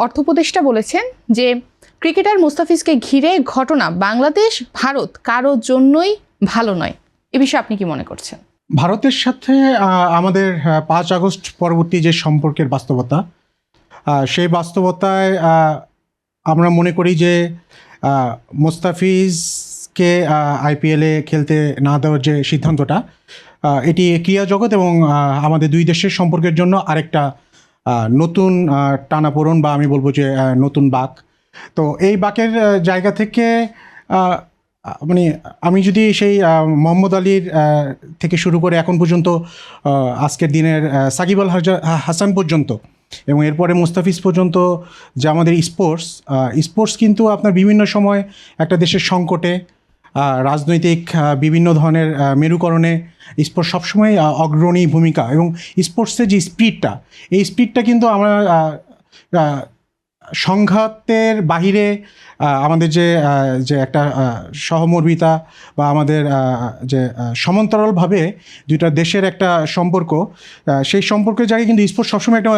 অর্থ উপদেষ্টা বলেছেন যে ক্রিকেটার মুস্তাফিজকে ঘিরে ঘটনা বাংলাদেশ ভারত কারোর জন্যই ভালো নয়। এ বিষয়ে আপনি কি মনে করছেন? ভারতের সাথে আমাদের 5 আগস্ট পরবর্তী যে সম্পর্কের বাস্তবতা, সেই বাস্তবতায় আমরা মনে করি যে মুস্তাফিজকে আইপিএলে খেলতে না দেওয়ার যে সিদ্ধান্তটা, এটি ক্রীড়া জগৎ এবং আমাদের দুই দেশের সম্পর্কের জন্য আরেকটা নতুন টানাপোড়েন বা আমি বলবো যে নতুন বাঁক। তো এই বাঁকের জায়গা থেকে মানে আমি যদি সেই মোহাম্মদ আলীর থেকে শুরু করে এখন পর্যন্ত আজকের দিনের সাকিব আল হাসান পর্যন্ত এবং এরপরে মুস্তাফিজ পর্যন্ত যে আমাদের স্পোর্টস কিন্তু আপনার বিভিন্ন সময় একটা দেশের সংকটে, রাজনৈতিক বিভিন্ন ধরনের মেরুকরণে স্পোর্টস সবসময় অগ্রণী ভূমিকা, এবং স্পোর্টসের যে স্পিডটা, এই স্পিডটা কিন্তু আমরা সংঘাতের বাহিরে আমাদের যে একটা সহমর্মিতা বা আমাদের যে সমান্তরালভাবে দুইটা দেশের একটা সম্পর্ক, সেই সম্পর্কের জায়গায় কিন্তু স্পোর্টস সবসময় একটা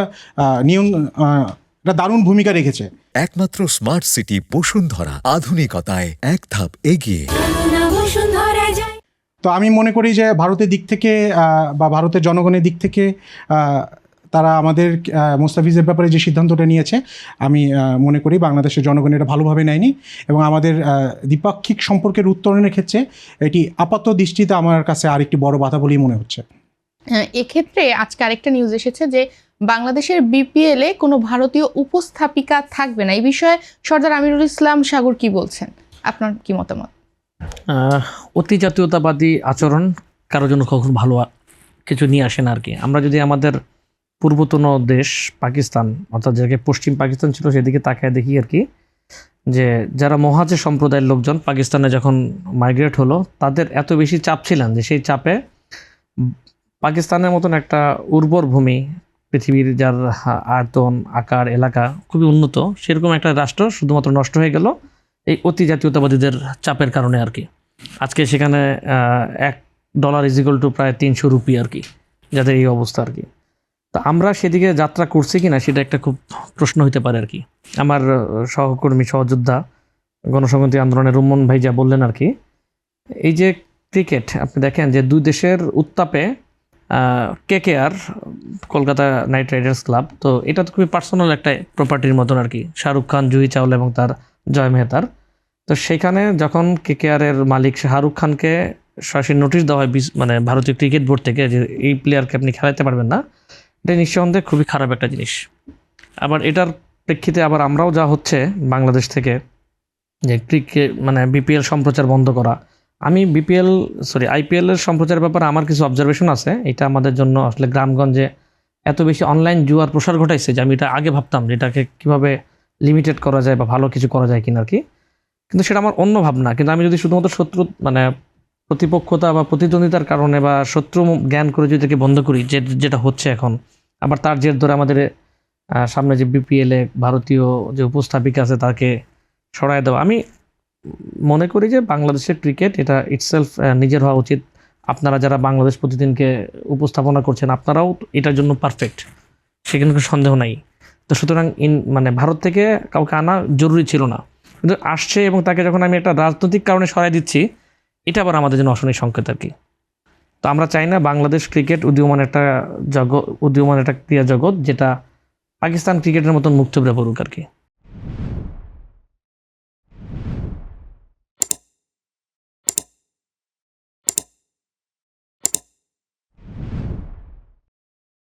একটা দারুণ ভূমিকা রেখেছে। একমাত্র স্মার্ট সিটি বসুন্ধরা, আধুনিকতায় এক ধাপ এগিয়ে। তো আমি মনে করি যে ভারতের দিক থেকে বা ভারতের জনগণের দিক থেকে তারা আমাদের মুস্তাফিজের ব্যাপারে যে সিদ্ধান্তটা নিয়েছে, আমি মনে করি বাংলাদেশের জনগণ এটা ভালোভাবে নেয়নি, এবং আমাদের দ্বিপাক্ষিক সম্পর্কের উত্তরণের ক্ষেত্রে এটি আপাত দৃষ্টিতে আমার কাছে আরেকটি বড় বাধা বলেই মনে হচ্ছে। এক্ষেত্রে আজকে আরেকটা নিউজ এসেছে যে বাংলাদেশের বিপিএল এ কোনো ভারতীয় উপস্থাপিকা থাকবে না। এই বিষয়ে সর্দার আমিরুল ইসলাম সাগর কি বলছেন, আপনার কি মতামত? অতি জাতীয়তাবাদী আচরণ কারোর জন্য কখনো ভালো কিছু নিয়ে আসে না আর কি। আমরা যদি আমাদের পূর্বতন দেশ পাকিস্তান, অর্থাৎ যেটাকে পশ্চিম পাকিস্তান ছিল, সেদিকে তাকায় দেখি আর কি, যে যারা মহাজে সম্প্রদায়ের লোকজন পাকিস্তানে যখন মাইগ্রেট হলো, তাদের এত বেশি চাপ ছিলেন যে সেই চাপে পাকিস্তানের মতন একটা উর্বর ভূমি, পৃথিবীর যার আয়তন, আকার, এলাকা খুবই উন্নত, সেরকম একটা রাষ্ট্র শুধুমাত্র নষ্ট হয়ে গেল এই অতি জাতীয়তাবাদীদের চাপের কারণে আর কি। আজকে সেখানে $1 ইজিক্যাল টু প্রায় 300 রুপি আর কি, যাদের এই অবস্থা আর কি। তো আমরা সেদিকে যাত্রা করছি কিনা সেটা একটা খুব প্রশ্ন হতে পারে আর কি। আমার সহকর্মী, সহযোদ্ধা, গণসংহতি আন্দোলনের রুমন ভাই যা বললেন আর কি, এই যে ক্রিকেট আপনি দেখেন যে দুই দেশের উত্তাপে KKR, Kolkata night Riders club, তো এটা তো খুবই পার্সোনাল একটা প্রপার্টির মতন আর কি, শাহরুখ খান, জুহি চাওলা এবং তার জয় মেহতার। তো সেখানে যখন KKR এর মালিক শাহরুখ খানকে সরাসরি নোটিশ দেওয়া হয় মানে ভারতীয় ক্রিকেট বোর্ড থেকে যে এই প্লেয়ারকে আপনি খেলাতে পারবেন না, এটা নিঃসন্দেহে খুবই খারাপ একটা জিনিস। আবার এটার প্রেক্ষিতে আবার আমরাও যা হচ্ছে বাংলাদেশ থেকে যে ক্রিকেট মানে বিপিএল সম্প্রচার বন্ধ করা, আমি IPL এর সম্প্রচারের ব্যাপারে আমার কিছু অবজারভেশন আছে। এটা আমাদের জন্য আসলে গ্রামগঞ্জে এত বেশি অনলাইন জুয়ার প্রসার ঘটাইছে যে আমি এটা আগে ভাবতাম যে এটাকে কীভাবে লিমিটেড করা যায় বা ভালো কিছু করা যায় কিনা আর কি, কিন্তু সেটা আমার অন্য ভাবনা। কিন্তু আমি যদি শুধুমাত্র মানে প্রতিপক্ষতা বা প্রতিদ্বন্দ্বিতার কারণে বা শত্রু জ্ঞান করে যদি এটাকে বন্ধ করি, যেটা হচ্ছে এখন, আবার তার জের ধরে আমাদের সামনে যে বিপিএলে ভারতীয় যে উপস্থাপিকা আছে তাকে সরায় দেওয়া, আমি মনে করি যে বাংলাদেশের ক্রিকেট এটা ইটসেলফ নিজের হওয়া উচিত। আপনারা যারা বাংলাদেশ প্রতিদিনকে উপস্থাপনা করছেন, আপনারাও এটার জন্য পারফেক্ট, সেখানে কোনো সন্দেহ নাই। তো সুতরাং মানে ভারত থেকে কাউকে আনা জরুরি ছিল না, কিন্তু আসছে, এবং তাকে যখন আমি একটা রাজনৈতিক কারণে সরাই দিচ্ছি, এটা আবার আমাদের জন্য অশনি সংকেত আর কি। তো আমরা চাই না বাংলাদেশ ক্রিকেট উদীয়মান একটা ক্রীড়া জগৎ যেটা পাকিস্তান ক্রিকেটের মতন মুখ থুবড়ে পড়ুক আর কি।